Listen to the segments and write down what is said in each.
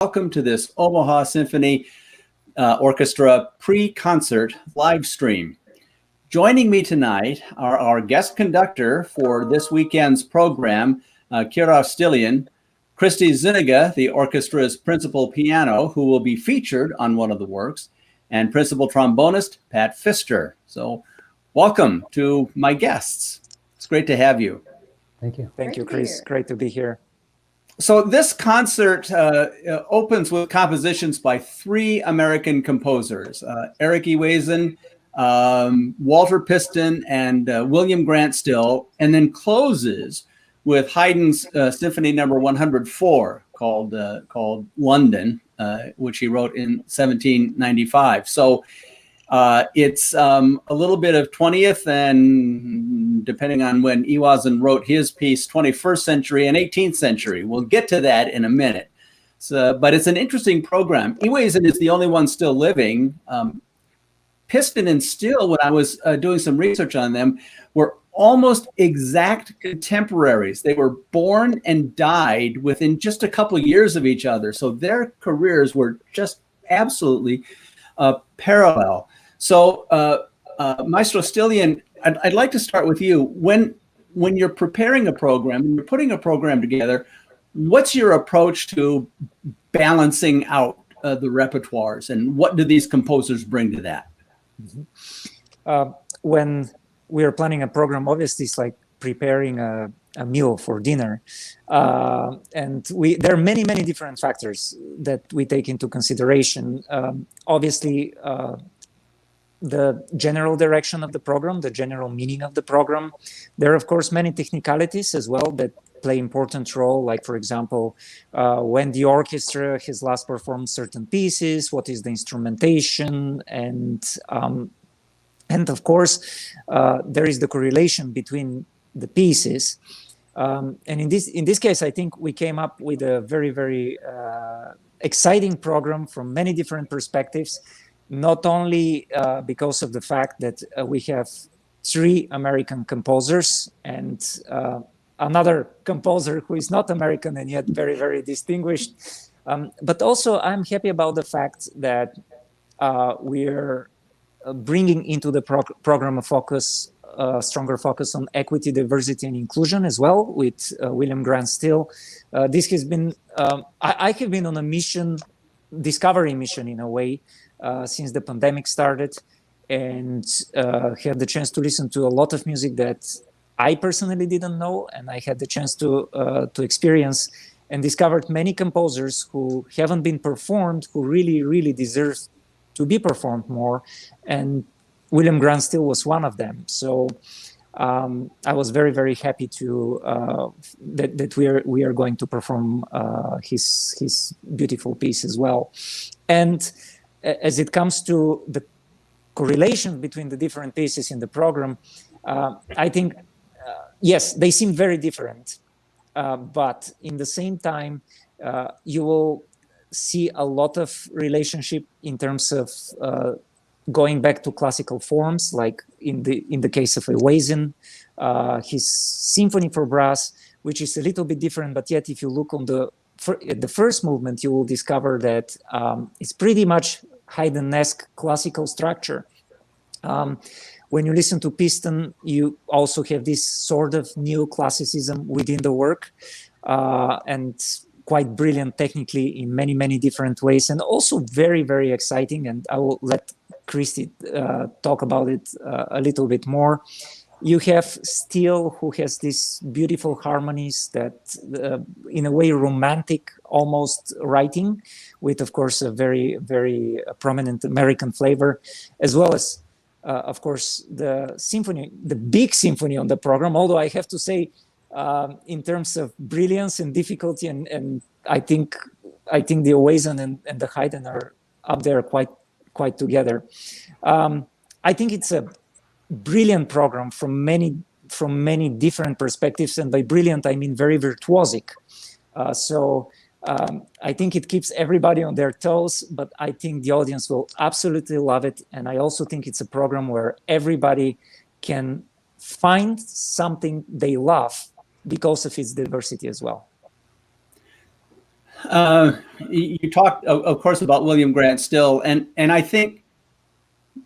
Welcome to this Omaha Symphony Orchestra pre-concert live stream. Joining me tonight are our guest conductor for this weekend's program, Kirov Stilian, Christy Zuniga, the orchestra's principal piano, who will be featured on one of the works, and principal trombonist, Pat Pfister. So welcome to my guests. It's great to have you. Thank you. Thank you, Chris. Great to be here. So this concert opens with compositions by three American composers, Eric Ewazen, Walter Piston, and William Grant Still, and then closes with Haydn's Symphony Number 104 called London, which he wrote in 1795. So it's a little bit of 20th and, depending on when Ewazen wrote his piece, 21st century and 18th century. We'll get to that in a minute. So, but it's an interesting program. Ewazen is the only one still living. Piston and Still, when I was doing some research on them, were almost exact contemporaries. They were born and died within just a couple of years of each other. So their careers were just absolutely parallel. So, Maestro Stilian, I'd like to start with you. When you're preparing a program, when you're putting a program together, what's your approach to balancing out the repertoires, and what do these composers bring to that? Mm-hmm. When we are planning a program, obviously it's like preparing a meal for dinner, and there are many different factors that we take into consideration. Obviously, the general direction of the program, the general meaning of the program. There are, of course, many technicalities as well that play important role, like, for example, when the orchestra has last performed certain pieces, what is the instrumentation, and of course, there is the correlation between the pieces. And in this case, I think we came up with a very exciting program from many different perspectives, not only because of the fact that we have three American composers and another composer who is not American and yet very distinguished, but also I'm happy about the fact that we're bringing into the program a stronger focus on equity, diversity, and inclusion as well with William Grant Still. This has been, I have been on a discovery mission in a way, since the pandemic started, and had the chance to listen to a lot of music that I personally didn't know, and I had the chance to experience and discovered many composers who haven't been performed, who really deserve to be performed more, and William Grant Still was one of them. So I was very happy to that we are going to perform his beautiful piece as well. And as it comes to the correlation between the different pieces in the program, I think yes, they seem very different, but in the same time, you will see a lot of relationship in terms of going back to classical forms, like in the case of Ewazen, his Symphony for Brass, which is a little bit different, but yet if you look on the first movement, you will discover that it's pretty much Haydn-esque classical structure. When you listen to Piston, you also have this sort of neoclassicism within the work, and quite brilliant technically in many different ways, and also very exciting. And I will let Christy talk about it a little bit more. You have Still, who has these beautiful harmonies that, in a way, romantic almost writing, with, of course, a very prominent American flavor, as well as, of course, the symphony, the big symphony on the program. Although I have to say, in terms of brilliance and difficulty, and I think the Ewazen and the Haydn are up there quite together. I think it's a brilliant program from many different perspectives, and by brilliant I mean very virtuosic. So I think it keeps everybody on their toes, but I think the audience will absolutely love it. And I also think it's a program where everybody can find something they love because of its diversity as well. You talked, of course, about William Grant Still, and I think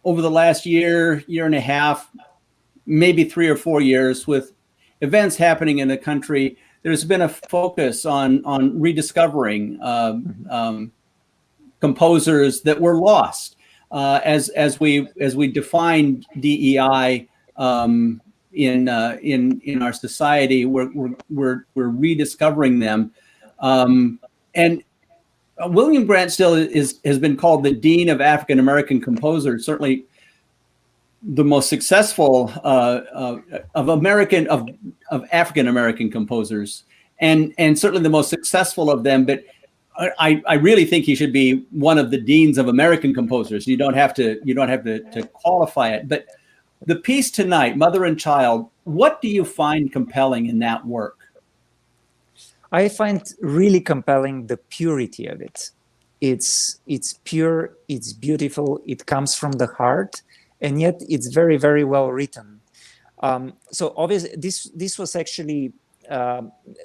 over the last year and a half, maybe 3 or 4 years, with events happening in the country, there's been a focus on rediscovering composers that were lost. As we define DEI in our society, we're rediscovering them, and William Grant Still has been called the Dean of African American composers. Certainly, the most successful of African American composers, and certainly the most successful of them. But I really think he should be one of the deans of American composers. You don't have to qualify it. But the piece tonight, Mother and Child, what do you find compelling in that work? I find really compelling the purity of it. It's pure, it's beautiful, it comes from the heart, and yet it's very, very well written. So obviously, this was actually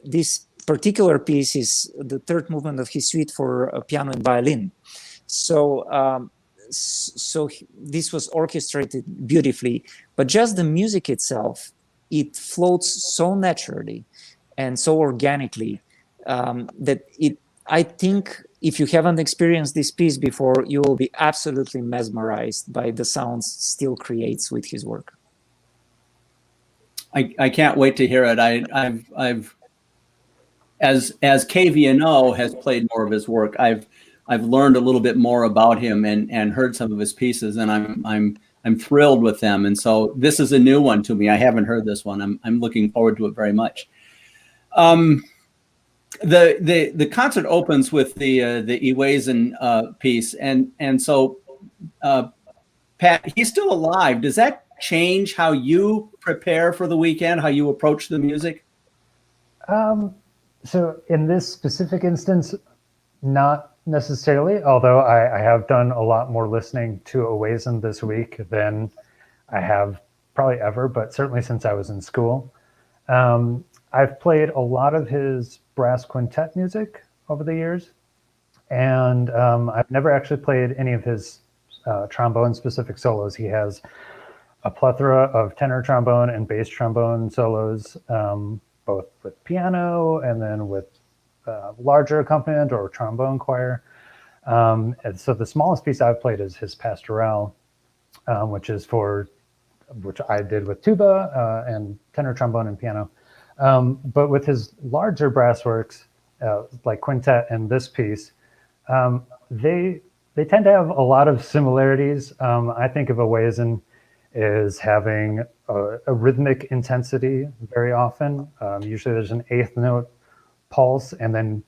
this particular piece is the third movement of his suite for piano and violin. So this was orchestrated beautifully, but just the music itself, it floats so naturally and so organically that I think if you haven't experienced this piece before, you will be absolutely mesmerized by the sounds Still creates with his work. I can't wait to hear it. I've as KVNO has played more of his work, I've learned a little bit more about him and heard some of his pieces, and I'm thrilled with them. And so this is a new one to me. I haven't heard this one. I'm looking forward to it very much. The concert opens with the Iwaisen piece, and so Pat, he's still alive. Does that change how you prepare for the weekend, how you approach the music? So in this specific instance, not necessarily, although I have done a lot more listening to Iwaisen this week than I have probably ever, but certainly since I was in school. I've played a lot of his brass quintet music over the years, and I've never actually played any of his trombone-specific solos. He has a plethora of tenor trombone and bass trombone solos, both with piano and then with larger accompaniment or trombone choir. And so the smallest piece I've played is his Pastoral, which I did with tuba and tenor trombone and piano. But with his larger brass works, like quintet and this piece, they tend to have a lot of similarities. I think of Iwaisen is having a rhythmic intensity very often. Usually there's an eighth note pulse, and then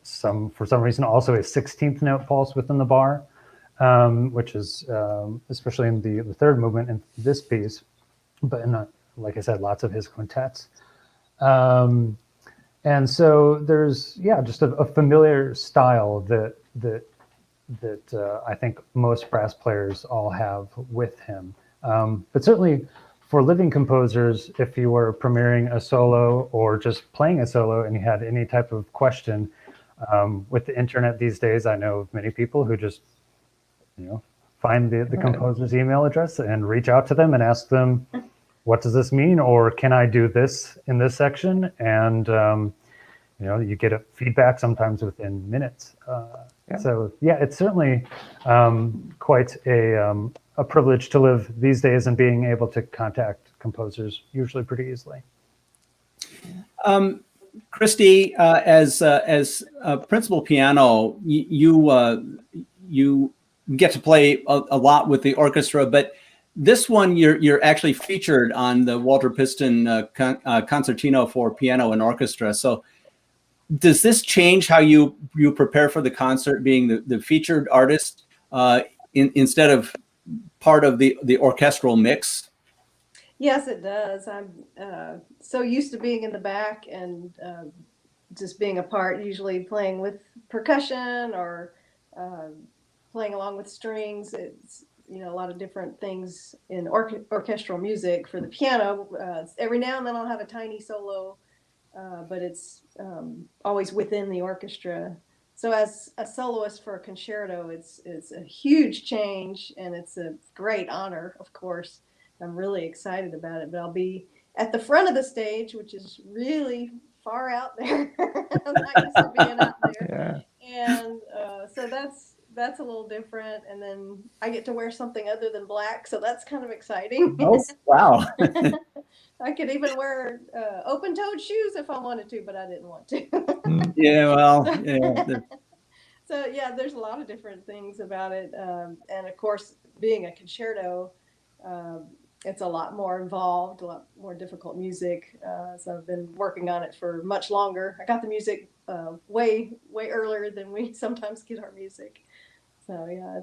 for some reason also a 16th note pulse within the bar, which is especially in the third movement in this piece, but in like I said, lots of his quintets. And so there's just a familiar style that I think most brass players all have with him. But certainly for living composers, if you were premiering a solo or just playing a solo and you had any type of question, with the internet these days, I know of many people who just, find the composer's email address and reach out to them and ask them, what does this mean? Or can I do this in this section? And, you get a feedback sometimes within minutes. So it's certainly quite a privilege to live these days and being able to contact composers usually pretty easily. Christy, as principal piano, you get to play a lot with the orchestra, but this one you're actually featured on the Walter Piston Concertino for piano and orchestra. So does this change how you prepare for the concert, being the featured artist instead of part of the orchestral mix? Yes, it does. I'm so used to being in the back and just being a part, usually playing with percussion or playing along with strings. It's a lot of different things in orchestral music. For the piano, every now and then I'll have a tiny solo but it's always within the orchestra. So as a soloist for a concerto, it's a huge change, and it's a great honor, of course. I'm really excited about it, but I'll be at the front of the stage, which is really far out there. I'm not used to being out there. Yeah. And so that's a little different. And then I get to wear something other than black, so that's kind of exciting. Oh, wow. I could even wear open-toed shoes if I wanted to, but I didn't want to. Yeah, well, yeah. So yeah, there's a lot of different things about it, and of course, being a concerto, it's a lot more involved, a lot more difficult music. So I've been working on it for much longer. I got the music way earlier than we sometimes get our music. So yeah,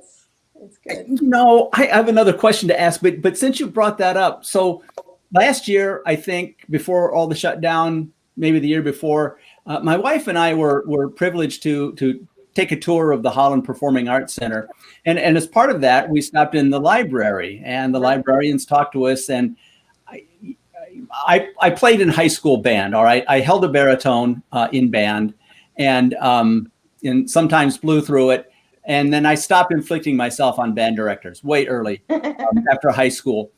it's good. No, I have another question to ask, but since you brought that up, so last year, I think before all the shutdown, maybe the year before, my wife and I were privileged to take a tour of the Holland Performing Arts Center. And as part of that, we stopped in the library, and the librarians talked to us. And I played in high school band, all right? I held a baritone in band and sometimes blew through it. And then I stopped inflicting myself on band directors way early after high school.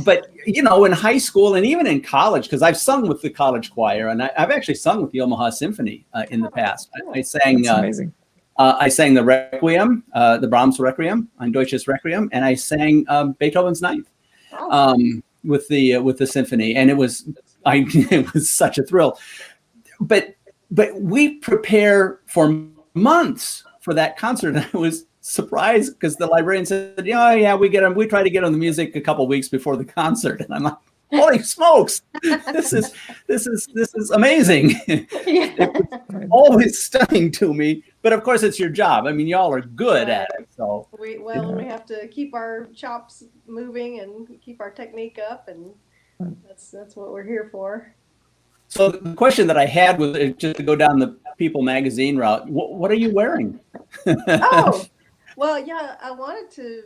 But, you know, in high school and even in college, because I've sung with the college choir, and I've actually sung with the Omaha Symphony in the past. I sang Amazing. I sang the Requiem, the Brahms Requiem, Ein Deutsches Requiem, and I sang Beethoven's Ninth with the symphony, and it was such a thrill. But we prepare for months for that concert, and I was surprised because the librarian said, "Oh yeah, we try to get on the music a couple of weeks before the concert," and I'm like, "Holy smokes, this is amazing!" It was always stunning to me, but of course it's your job. I mean, y'all are good at it, so we have to keep our chops moving and keep our technique up, and that's what we're here for. So the question that I had was just to go down the People magazine route. What are you wearing? Oh. Well, yeah, I wanted to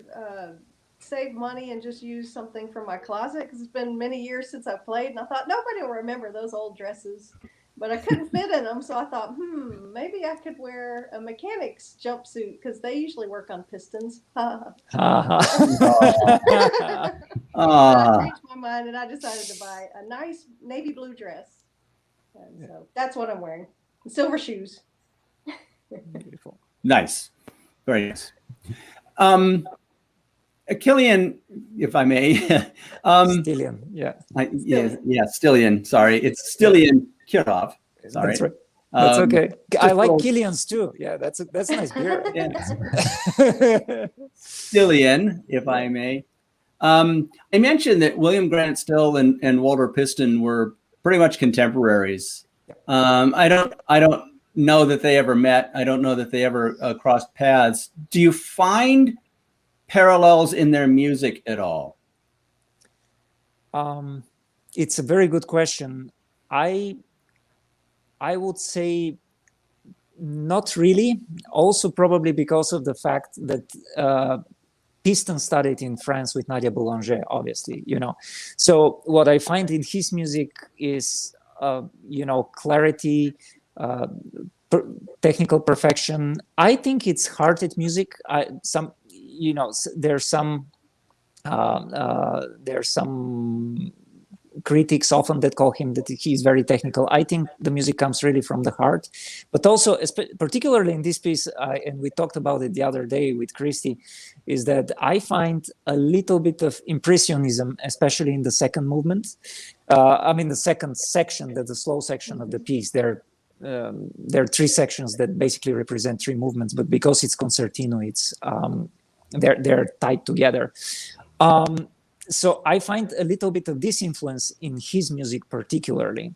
save money and just use something from my closet because it's been many years since I played, and I thought nobody will remember those old dresses, but I couldn't fit in them, so I thought, maybe I could wear a mechanic's jumpsuit because they usually work on pistons. I changed my mind, and I decided to buy a nice navy blue dress, and so that's what I'm wearing. Silver shoes. Beautiful. Nice. Very nice. Killian, if I may. Stilian, yeah. Stilian. Sorry, it's Stilian Kirov. Sorry. That's right. That's okay. I like Killian's too. Yeah, that's a nice beer. Stilian, if I may. I mentioned that William Grant Still and Walter Piston were pretty much contemporaries. I don't know that they ever met. I don't know that they ever crossed paths. Do you find parallels in their music at all? It's a very good question. I would say not really. Also, probably because of the fact that Piston studied in France with Nadia Boulanger, obviously, you know. So what I find in his music is, clarity, technical perfection. I think it's hearted music. There's some critics often that call him that he's very technical. I think the music comes really from the heart, but also particularly in this piece, and we talked about it the other day with Christy, is that I find a little bit of impressionism, especially in the second movement. The second section, the slow section of the piece. There are three sections that basically represent three movements, but because it's concertino, it's they're tied together. So I find a little bit of this influence in his music, particularly.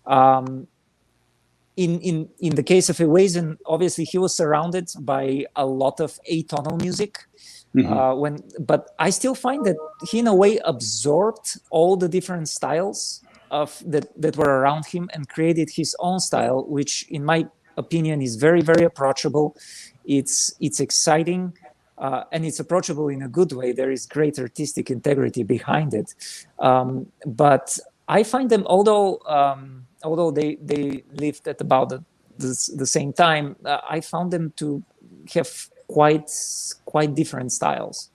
In the case of Ewazen, obviously he was surrounded by a lot of atonal music. But I still find that he in a way absorbed all the different styles that were around him and created his own style, which in my opinion is very, very approachable. It's exciting. And it's approachable in a good way. There is great artistic integrity behind it. But I find them, although they lived at about the same time, I found them to have quite different styles.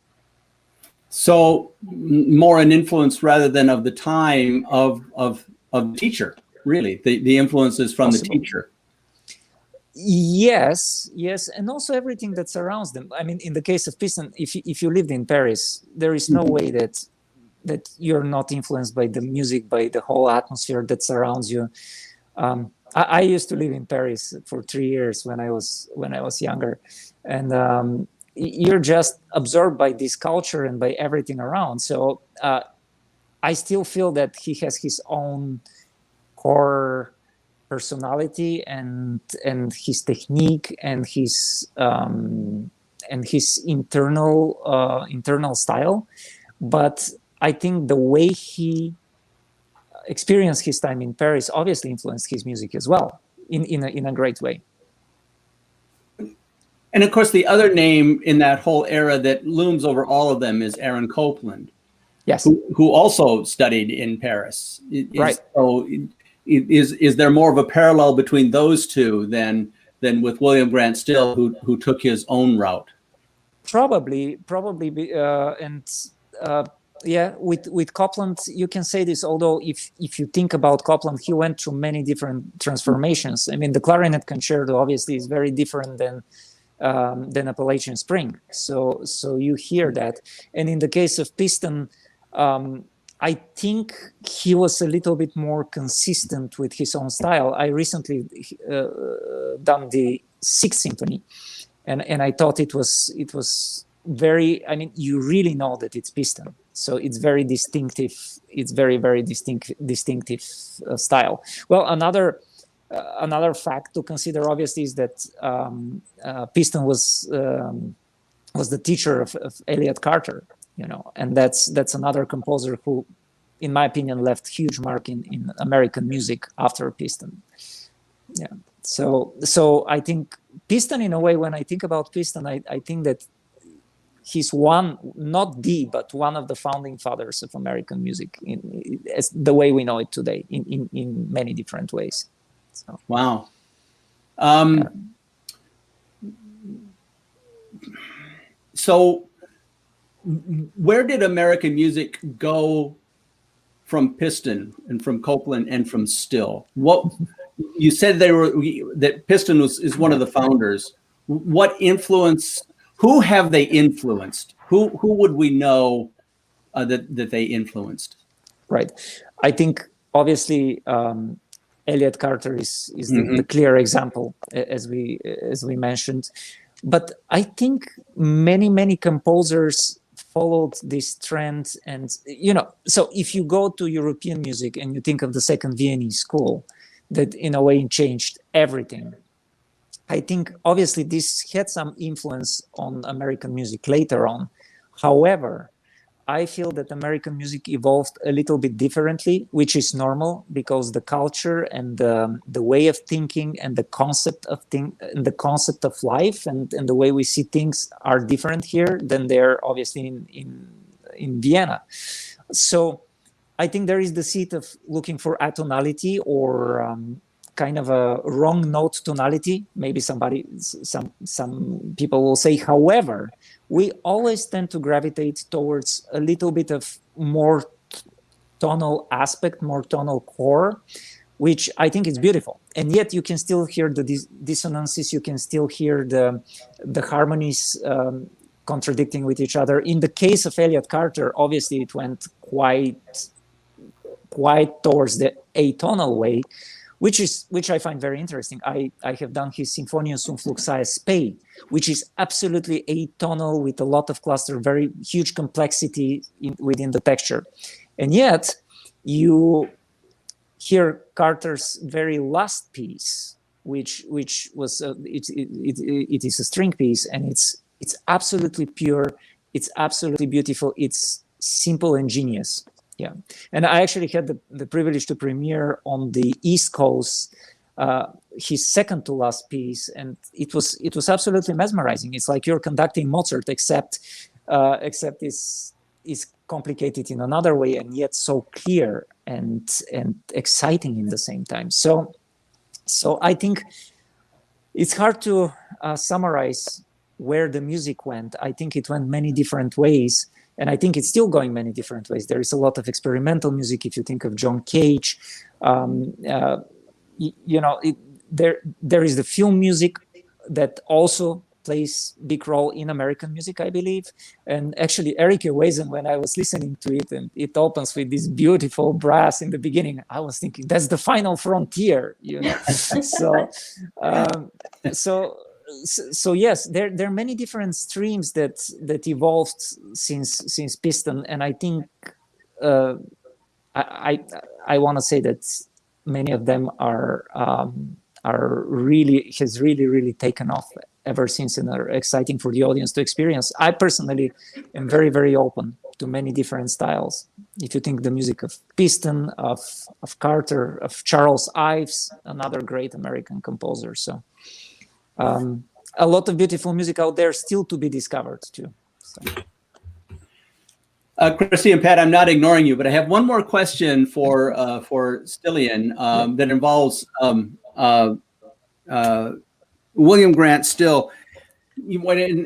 So more an influence rather than of the time of the teacher, really. The influences from Possible. the teacher. Yes, and also everything that surrounds them. I mean, in the case of Piston, if you lived in Paris, there is no way that you're not influenced by the music, by the whole atmosphere that surrounds you. I used to live in Paris for 3 years when I was younger, and you're just absorbed by this culture and by everything around. So I still feel that he has his own core personality and his technique and his internal style, but I think the way he experienced his time in Paris obviously influenced his music as well in a great way. And of course, the other name in that whole era that looms over all of them is Aaron Copeland. Yes, who also studied in Paris. Right. So is there more of a parallel between those two than with William Grant Still, who took his own route? Probably, yeah. With Copeland, you can say this. Although, if you think about Copeland, he went through many different transformations. I mean, the clarinet concerto obviously is very different than Appalachian Spring. So you hear that. And in the case of Piston, I think he was a little bit more consistent with his own style. I recently done the Sixth Symphony, and I thought it was very. I mean, you really know that it's Piston, so it's very distinctive. It's very distinctive style. Well, another fact to consider, obviously, is that Piston was the teacher of Elliott Carter. And that's another composer who, in my opinion, left huge mark in American music after Piston. Yeah. So I think Piston, in a way, when I think about Piston, I think that he's but one of the founding fathers of American music as the way we know it today in many different ways. So. Wow. So where did American music go from Piston and from Copeland and from Still? What you said that Piston is one of the founders. What influence? Who have they influenced? Who would we know that they influenced? Right. I think obviously Elliott Carter is the clear example, as we mentioned. But I think many composers followed this trend, and so if you go to European music and you think of the Second Viennese School, that in a way changed everything. I think obviously this had some influence on American music later on. However, I feel that American music evolved a little bit differently, which is normal because the culture and the way of thinking and the concept of life and the way we see things are different here than they're obviously in Vienna. So I think there is the seed of looking for atonality or kind of a wrong note tonality. Maybe some people will say, however, we always tend to gravitate towards a little bit of more tonal aspect, more tonal core, which I think is beautiful. And yet you can still hear the dissonances, you can still hear the harmonies contradicting with each other. In the case of Elliott Carter, obviously it went quite towards the atonal way, which I find very interesting. I have done his Symphonius und Fluxae Spe, which is absolutely atonal with a lot of cluster, very huge complexity within the texture. And yet you hear Carter's very last piece, which was it is a string piece, and it's absolutely pure, it's absolutely beautiful, it's simple and genius. Yeah, and I actually had the privilege to premiere on the East Coast his second to last piece, and it was absolutely mesmerizing. It's like you're conducting Mozart, except is complicated in another way and yet so clear and exciting in the same time. So I think it's hard to summarize where the music went. I think it went many different ways, and I think it's still going many different ways. There is a lot of experimental music. If you think of John Cage, there is the film music that also plays big role in American music, I believe. And actually, Eric Ewazen, when I was listening to it, and it opens with this beautiful brass in the beginning, I was thinking that's the final frontier, So yes, there are many different streams that evolved since Piston, and I think I want to say that many of them are really taken off ever since, and are exciting for the audience to experience. I personally am very, very open to many different styles. If you think the music of Piston, of Carter, of Charles Ives, another great American composer. So a lot of beautiful music out there still to be discovered too. So. Christy and Pat, I'm not ignoring you, but I have one more question for Stilian that involves William Grant Still.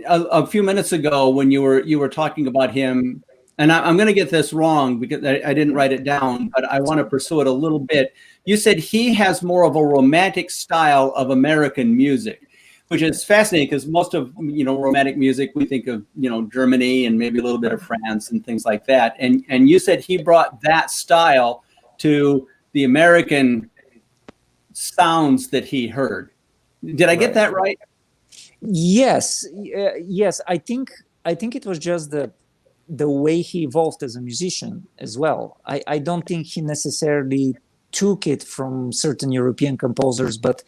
A few minutes ago when you were talking about him, and I'm going to get this wrong because I didn't write it down, but I want to pursue it a little bit. You said he has more of a romantic style of American music, which is fascinating because most of romantic music we think of Germany and maybe a little bit of France and things like that. And you said he brought that style to the American sounds that he heard. Did I get that right? Yes. I think it was just the way he evolved as a musician as well. I don't think he necessarily took it from certain European composers, but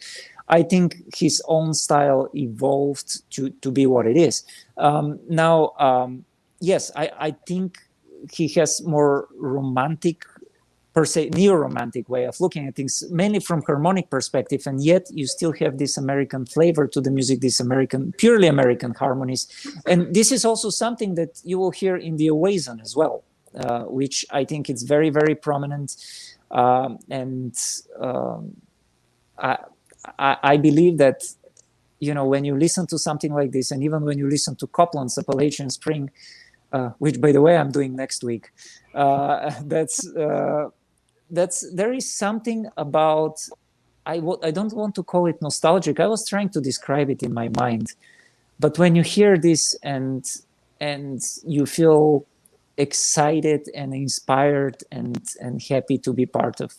I think his own style evolved to be what it is. Yes, I think he has more romantic, per se, neo-romantic way of looking at things, mainly from harmonic perspective, and yet you still have this American flavor to the music, this purely American harmonies. And this is also something that you will hear in the Ewazen as well, which I think is very, very prominent. I believe that, when you listen to something like this, and even when you listen to Copeland's Appalachian Spring, which, by the way, I'm doing next week, there is something about, I don't want to call it nostalgic. I was trying to describe it in my mind, but when you hear this and you feel excited and inspired and happy to be part of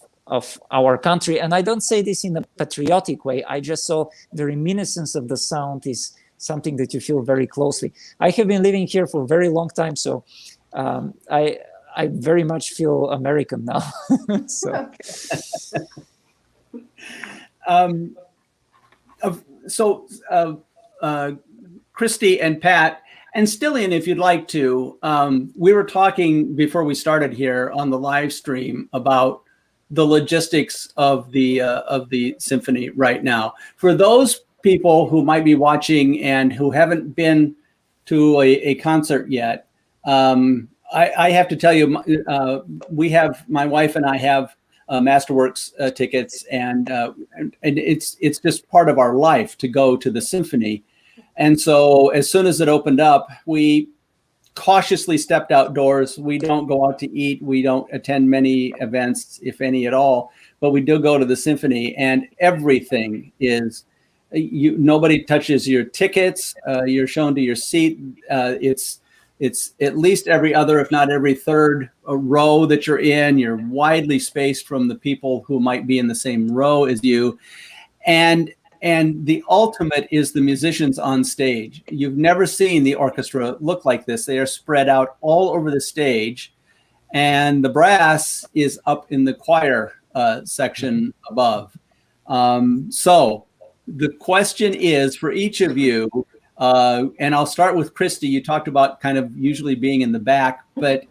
our country. And I don't say this in a patriotic way. I just saw the reminiscence of the sound is something that you feel very closely. I have been living here for a very long time, so I very much feel American now. Christy and Pat, and Stilian, if you'd like to, we were talking before we started here on the live stream about the logistics of the symphony right now. For those people who might be watching and who haven't been to a concert yet, I have to tell you, my wife and I have Masterworks tickets, and it's just part of our life to go to the symphony. And so as soon as it opened up, we cautiously stepped outdoors. We don't go out to eat. We don't attend many events, if any at all, but we do go to the symphony, and everything is, nobody touches your tickets. You're shown to your seat. It's at least every other, if not every third row that you're in. You're widely spaced from the people who might be in the same row as you. And the ultimate is the musicians on stage. You've never seen the orchestra look like this. They are spread out all over the stage, and the brass is up in the choir section above. So the question is for each of you, and I'll start with Christy. You talked about kind of usually being in the back, but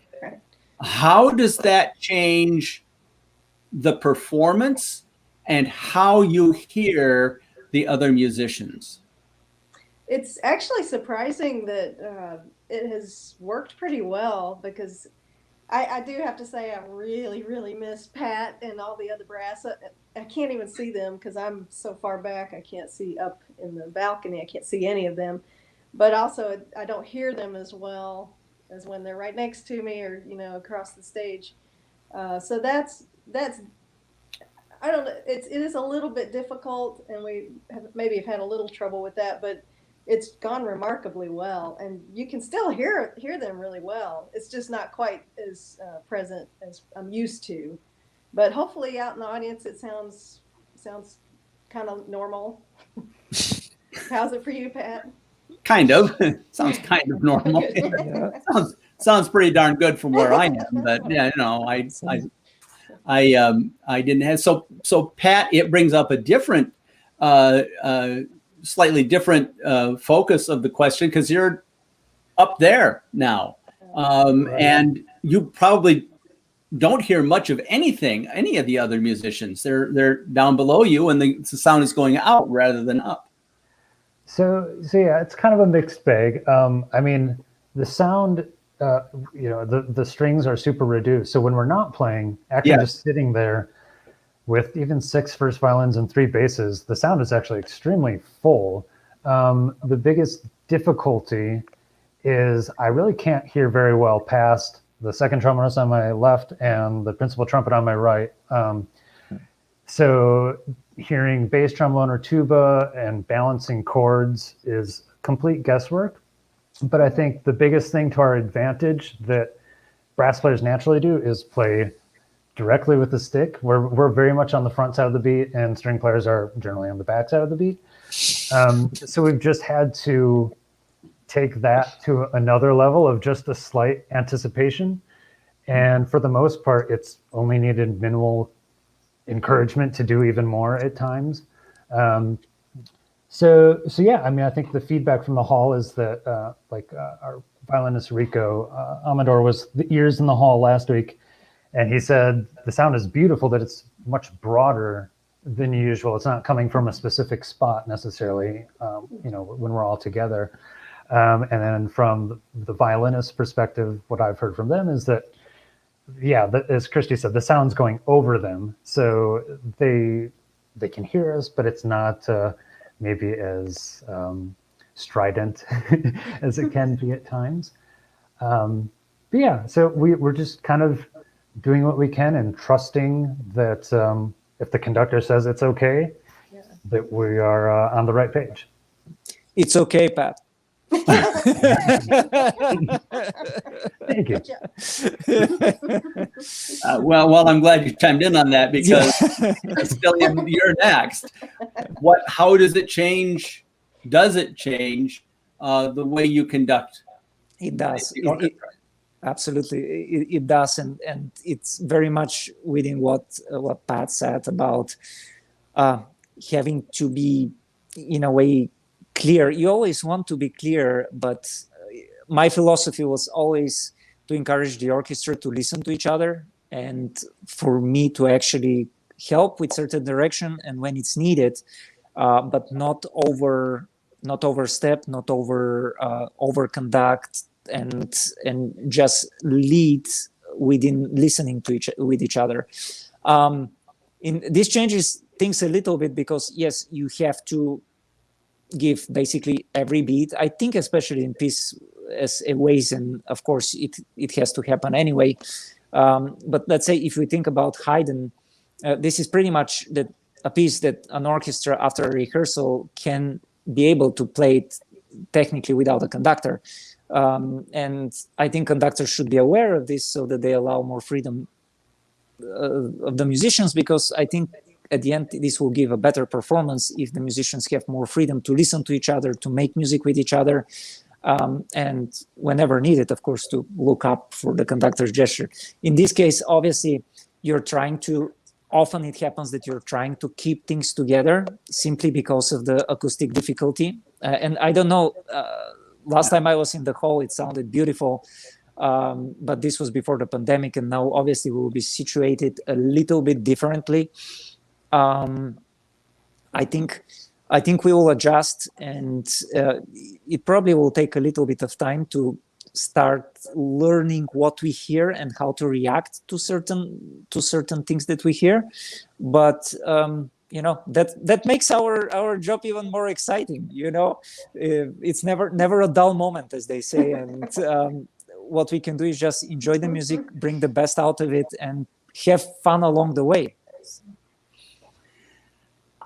how does that change the performance and how you hear the other musicians? It's actually surprising that it has worked pretty well, because I do have to say I really, really miss Pat and all the other brass. I can't even see them because I'm so far back. I can't see up in the balcony. I can't see any of them. But also, I don't hear them as well as when they're right next to me or across the stage. So that's I don't know. It is a little bit difficult, and we maybe have had a little trouble with that, but it's gone remarkably well, and you can still hear them really well. It's just not quite as present as I'm used to, but hopefully out in the audience it sounds kind of normal. How's it for you, Pat? Kind of. Sounds kind of normal. Yeah. Sounds pretty darn good from where I am. But yeah, I didn't have so Pat. It brings up a different, slightly different focus of the question because you're up there now, and you probably don't hear much of any of the other musicians. They're down below you, and the sound is going out rather than up. So yeah, it's kind of a mixed bag. I mean, the sound, the strings are super reduced. So when we're not playing, actually just sitting there with even 6 first violins and 3 basses, the sound is actually extremely full. The biggest difficulty is I really can't hear very well past the second trombonist on my left and the principal trumpet on my right. So hearing bass trombone or tuba and balancing chords is complete guesswork. But I think the biggest thing to our advantage that brass players naturally do is play directly with the stick. We're very much on the front side of the beat, and string players are generally on the back side of the beat. So we've just had to take that to another level of just a slight anticipation. And for the most part, it's only needed minimal encouragement to do even more at times. So yeah, I mean, I think the feedback from the hall is that our violinist Rico Amador was the ears in the hall last week, and he said the sound is beautiful, that it's much broader than usual. It's not coming from a specific spot necessarily, when we're all together. And then from the violinist perspective, what I've heard from them is that, as Christy said, the sound's going over them, so they can hear us, but it's not maybe as strident as it can be at times. But yeah, so we're just kind of doing what we can and trusting that if the conductor says it's okay, that we are on the right page. It's okay, Pat. Thank you. Well, I'm glad you chimed in on that because Stilian, you're next. How does it change? Does it change the way you conduct? It does. Absolutely, it does, and it's very much within what Pat said about having to be, in a way, clear. You always want to be clear, but my philosophy was always to encourage the orchestra to listen to each other, and for me to actually help with certain direction and when it's needed, but not overstep, not over conduct, and just lead within listening to each other. This changes things a little bit because yes, you have to give basically every beat. I think especially in piece as a ways, and of course it has to happen anyway. But let's say if we think about Haydn, this is pretty much a piece that an orchestra after a rehearsal can be able to play it technically without a conductor. And I think conductors should be aware of this so that they allow more freedom of the musicians, because I think at the end this will give a better performance if the musicians have more freedom to listen to each other, to make music with each other, and whenever needed, of course, to look up for the conductor's gesture. In this case, obviously, often it happens that you're trying to keep things together simply because of the acoustic difficulty. And I don't know, last time I was in the hall, it sounded beautiful, but this was before the pandemic, and now obviously we will be situated a little bit differently. I think we will adjust, and it probably will take a little bit of time to start learning what we hear and how to react to certain things that we hear. But that makes our job even more exciting. It's never a dull moment, as they say. And what we can do is just enjoy the music, bring the best out of it, and have fun along the way.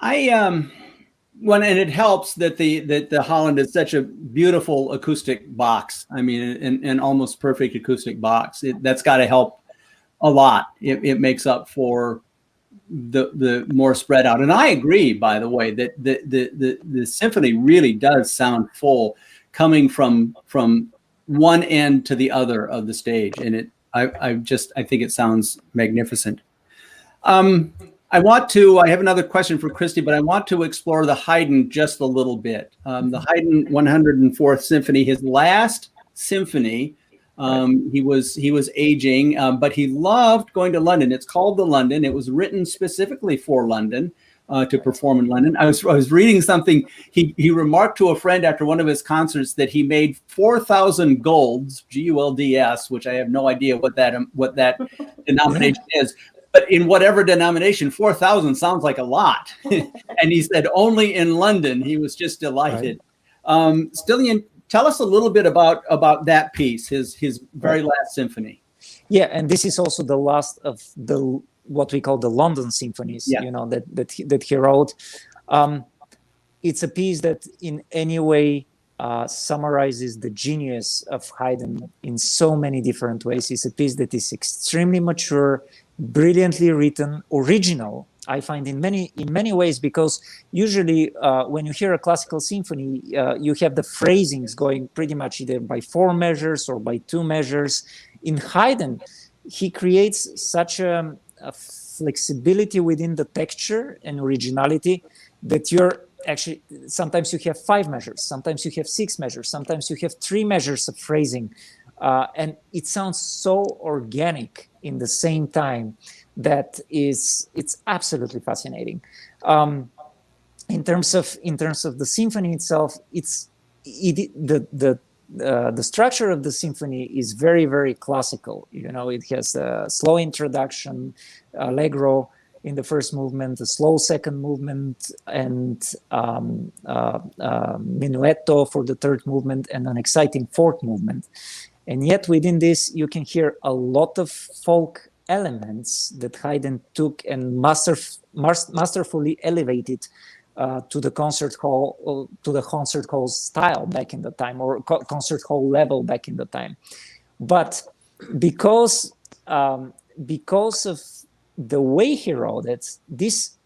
And it helps that the Holland is such a beautiful acoustic box. I mean, an almost perfect acoustic box. That's got to help a lot. It makes up for the more spread out. And I agree, by the way, that the symphony really does sound full, coming from one end to the other of the stage, and I think it sounds magnificent. I have another question for Christy, but I want to explore the Haydn just a little bit. The Haydn 104th Symphony, his last symphony. He was aging, but he loved going to London. It's called the London. It was written specifically for London, to perform in London. I was reading something. He remarked to a friend after one of his concerts that he made 4,000 golds, G-U-L-D-S, which I have no idea what that denomination is. But in whatever denomination, 4,000 sounds like a lot. And he said only in London. He was just delighted. Right. Stilian, tell us a little bit about that piece, his very last symphony. Yeah, and this is also the last of what we call the London symphonies. Yeah. That he wrote. It's a piece that in any way summarizes the genius of Haydn in so many different ways. It's a piece that is extremely mature, brilliantly written, original, I find in many ways, because usually when you hear a classical symphony, you have the phrasings going pretty much either by 4 measures or by 2 measures. In Haydn, he creates such a flexibility within the texture and originality that you're actually, sometimes you have 5 measures, sometimes you have 6 measures, sometimes you have 3 measures of phrasing. And it sounds so organic in the same time that it's absolutely fascinating. In terms of the symphony itself, the structure of the symphony is very, very classical. It has a slow introduction, allegro in the first movement, a slow second movement, and minuetto for the third movement, and an exciting fourth movement. And yet within this, you can hear a lot of folk elements that Haydn took and masterfully elevated to the concert hall style back in the time, or concert hall level back in the time. But because of the way he wrote it, this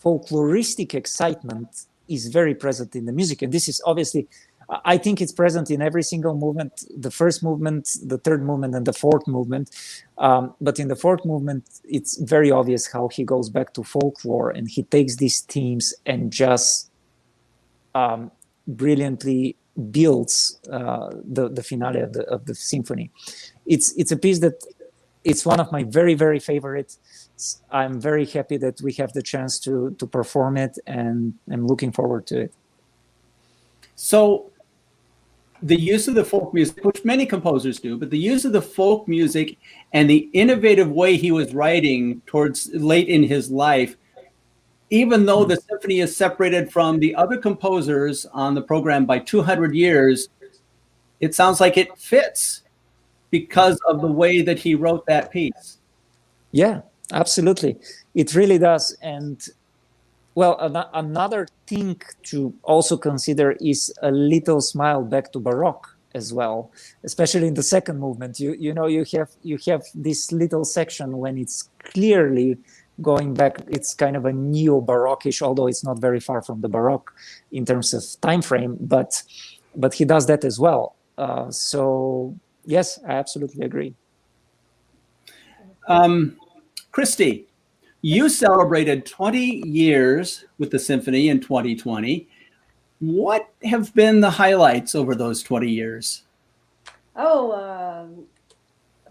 folkloristic excitement is very present in the music. And this is obviously, I think it's present in every single movement, the first movement, the third movement, and the fourth movement. But in the fourth movement, it's very obvious how he goes back to folklore, and he takes these themes and just brilliantly builds the finale of the symphony. It's a piece that it's one of my very, very favorites. I'm very happy that we have the chance to perform it, and I'm looking forward to it. So the use of the folk music, which many composers do, but the use of the folk music and the innovative way he was writing towards late in his life, even though the symphony is separated from the other composers on the program by 200 years, it sounds like it fits because of the way that he wrote that piece. Yeah, absolutely. It really does. And well, another thing to also consider is a little smile back to Baroque as well, especially in the second movement. You have this little section when it's clearly going back. It's kind of a neo-Baroque-ish, although it's not very far from the Baroque in terms of time frame. But he does that as well. So yes, I absolutely agree. Christy, you celebrated 20 years with the symphony in 2020. What have been the highlights over those 20 years?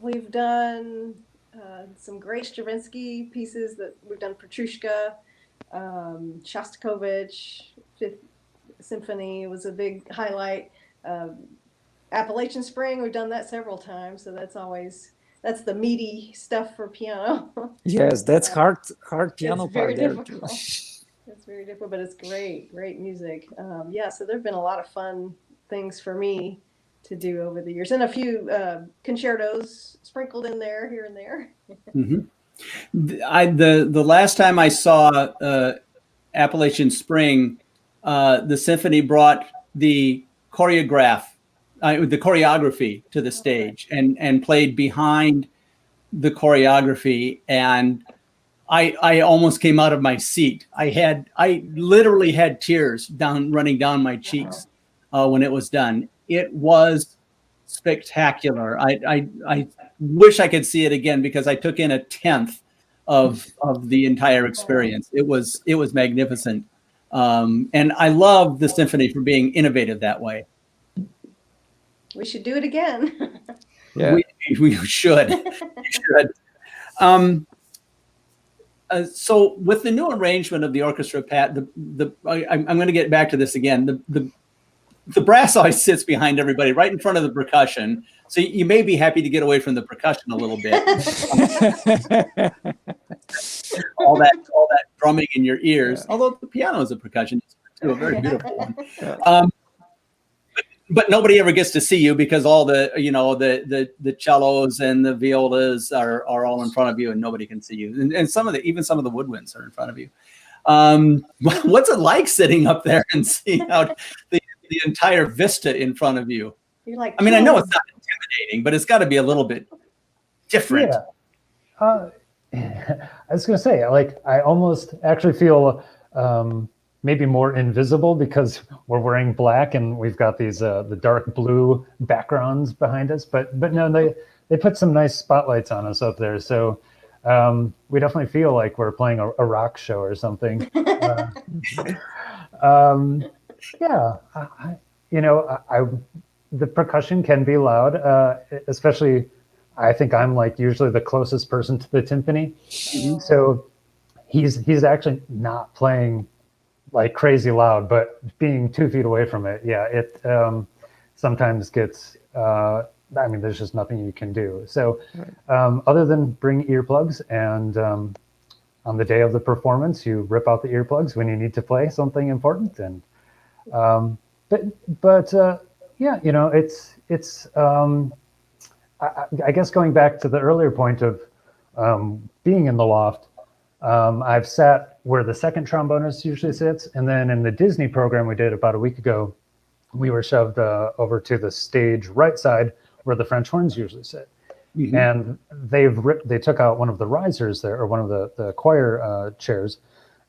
We've done some great Stravinsky pieces. That we've done Petrushka, Shostakovich, Fifth Symphony was a big highlight. Appalachian Spring, we've done that several times, so that's the meaty stuff for piano. Yes, that's hard piano It's very part there. difficult. It's very difficult, but it's great music. Yeah, so there've been a lot of fun things for me to do over the years, and a few concertos sprinkled in there here and there. The last time I saw Appalachian Spring, the symphony brought the choreography to the stage and played behind the choreography, and I almost came out of my seat. I literally had tears running down my cheeks when it was done. It was spectacular. I wish I could see it again because I took in a tenth of the entire experience. It was magnificent, and I love the symphony for being innovative that way. We should do it again. Yeah, we should. We should. So with the new arrangement of the orchestra, Pat, I'm going to get back to this again. The brass always sits behind everybody, right in front of the percussion. So you may be happy to get away from the percussion a little bit. all that drumming in your ears. Yeah. Although the piano is a percussion too, a very beautiful one. Yeah. But nobody ever gets to see you because all the cellos and the violas are all in front of you and nobody can see you. And even some of the woodwinds are in front of you. What's it like sitting up there and seeing out the entire vista in front of you? You're like, I mean, I know it's not intimidating, but it's got to be a little bit different. Yeah. I was going to say, like, I almost actually feel maybe more invisible because we're wearing black and we've got these the dark blue backgrounds behind us. But no, they put some nice spotlights on us up there, so we definitely feel like we're playing a rock show or something. Yeah, the percussion can be loud, especially. I think I'm like usually the closest person to the timpani, so he's actually not playing like crazy loud, but being 2 feet away from it, yeah, it sometimes gets. I mean, there's just nothing you can do. So, other than bring earplugs, and on the day of the performance, you rip out the earplugs when you need to play something important. And yeah, it's. I guess going back to the earlier point of being in the loft, I've sat where the second trombonist usually sits, and then in the Disney program we did about a week ago, we were shoved over to the stage right side where the French horns usually sit. Mm-hmm. And they took out one of the risers there, or one of the choir chairs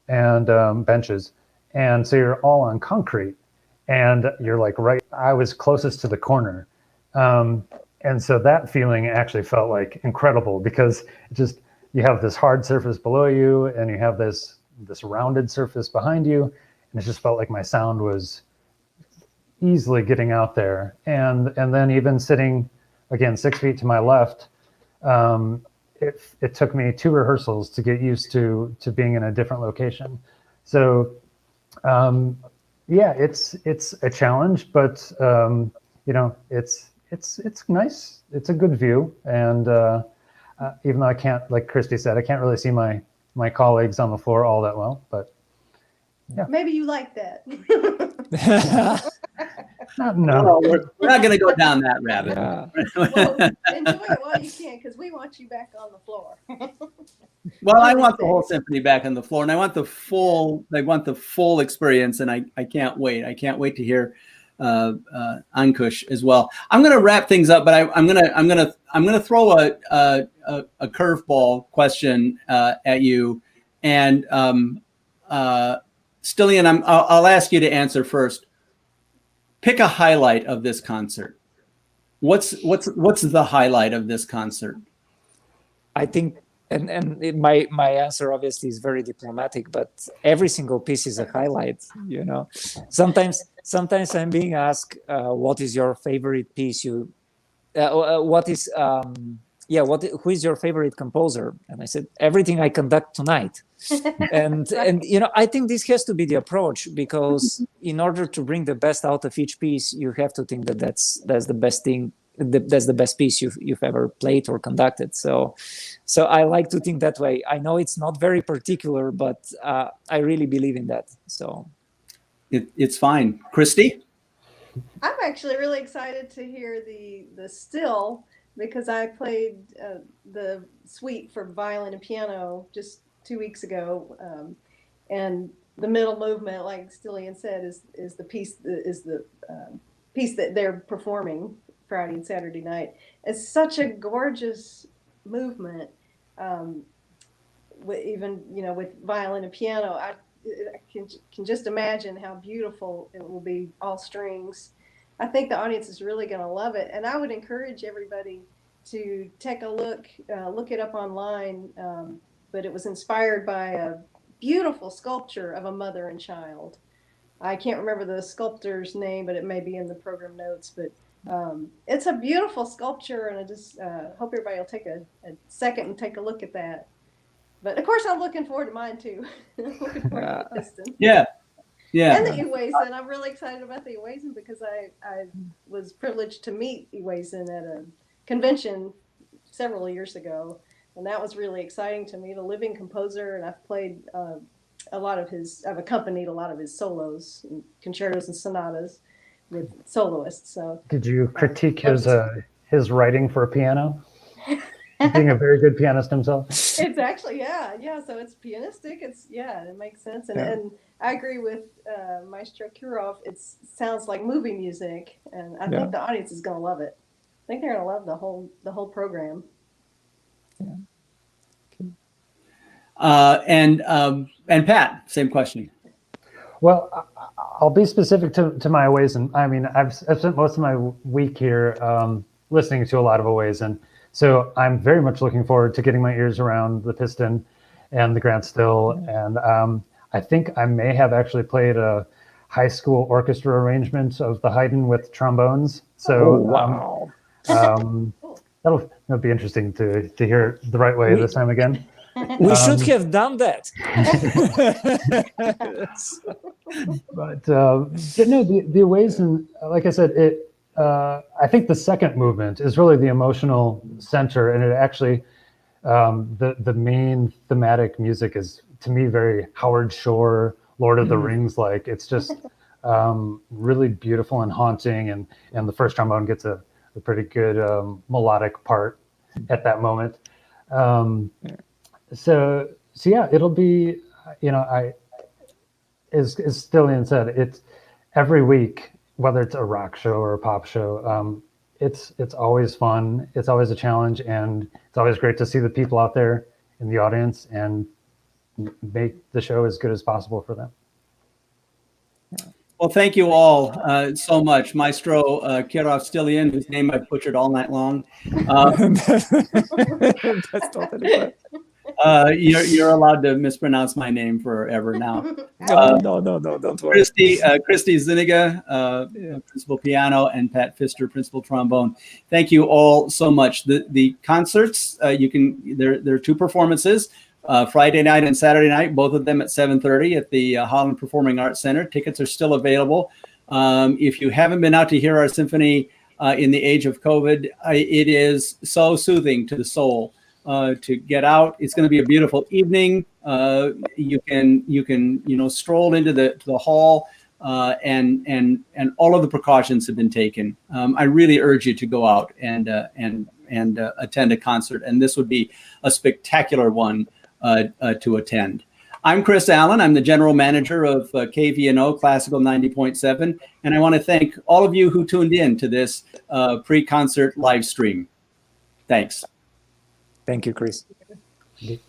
and benches, and so you're all on concrete, and you're like I was closest to the corner. And so that feeling actually felt like incredible because you have this hard surface below you and you have this rounded surface behind you. And it just felt like my sound was easily getting out there. And then even sitting, again, 6 feet to my left, it took me 2 rehearsals to get used to being in a different location. So, yeah, it's a challenge, but, it's nice. It's a good view. And even though I can't, like Christy said, I can't really see my colleagues on the floor all that well, but yeah. Maybe you like that. No, we're not going to go down that rabbit. Yeah. Well, enjoy it while you can, because we want you back on the floor. Well, I want the whole symphony back on the floor, and I want the full experience, and I can't wait. I can't wait to hear Ankush as well. I'm going to wrap things up, but I'm going to throw a curveball question at you, and Stilian, I'll ask you to answer first. Pick a highlight of this concert. What's the highlight of this concert? I think, my answer obviously is very diplomatic, but every single piece is a highlight. Sometimes I'm being asked, what is your favorite piece? What is yeah, who is your favorite composer? And I said, everything I conduct tonight. And I think this has to be the approach, because in order to bring the best out of each piece, you have to think that that's the best thing, that's the best piece you've ever played or conducted. So I like to think that way. I know it's not very particular, but I really believe in that. So it's fine. Christy? I'm actually really excited to hear the still, because I played the suite for violin and piano just 2 weeks ago, and the middle movement, like Stilian said, is the piece that they're performing Friday and Saturday night. It's such a gorgeous movement. With violin and piano, I can just imagine how beautiful it will be, all strings. I think the audience is really going to love it, and I would encourage everybody to take a look it up online. But it was inspired by a beautiful sculpture of a mother and child. I can't remember the sculptor's name, but it may be in the program notes. But it's a beautiful sculpture, and I just hope everybody will take a second and take a look at that. But of course, I'm looking forward to mine too. Looking forward to the Piston. Yeah. And the Iwaisen. I'm really excited about the Iwaisen, because I was privileged to meet Iwaisen at a convention several years ago. And that was really exciting to meet a living composer. And I've played I've accompanied a lot of his solos, and concertos and sonatas with soloists. So did you critique his writing for piano? Being a very good pianist himself. It's actually, yeah. So it's pianistic. It makes sense. And I agree with Maestro Kirov. It sounds like movie music, and I think the audience is going to love it. I think they're going to love the whole program. Yeah. And Pat, same question. Well, I'll be specific to my Iwaisen. I mean, I've spent most of my week here listening to a lot of Iwaisen. So I'm very much looking forward to getting my ears around the Piston and the Grand Still. And I think I may have actually played a high school orchestra arrangement of the Haydn with trombones. So wow. That'll be interesting to hear the right way this time again. We should have done that. But no, the Iwaisen, like I said, I think the second movement is really the emotional center, and it actually the main thematic music is, to me, very Howard Shore, Lord of the Rings like. It's just really beautiful and haunting, and the first trombone gets a pretty good melodic part at that moment. So yeah, it'll be, as Stilian said, it's every week, whether it's a rock show or a pop show, it's always fun. It's always a challenge, and it's always great to see the people out there in the audience and make the show as good as possible for them. Well, thank you all so much. Maestro Kirov Stilian, whose name I've butchered all night long. That's totally fine. You're allowed to mispronounce my name forever now. No, don't worry. Christy Zuniga, principal piano, and Pat Pfister, principal trombone. Thank you all so much. The concerts, there are two performances, Friday night and Saturday night, both of them at 7:30 at the Holland Performing Arts Center. Tickets are still available. If you haven't been out to hear our symphony in the age of COVID, it is so soothing to the soul. To get out. It's going to be a beautiful evening. You can stroll into the hall, and all of the precautions have been taken. I really urge you to go out and attend a concert, and this would be a spectacular one to attend. I'm Chris Allen. I'm the general manager of KVNO Classical 90.7, and I want to thank all of you who tuned in to this pre-concert live stream. Thanks. Thank you, Chris. Okay.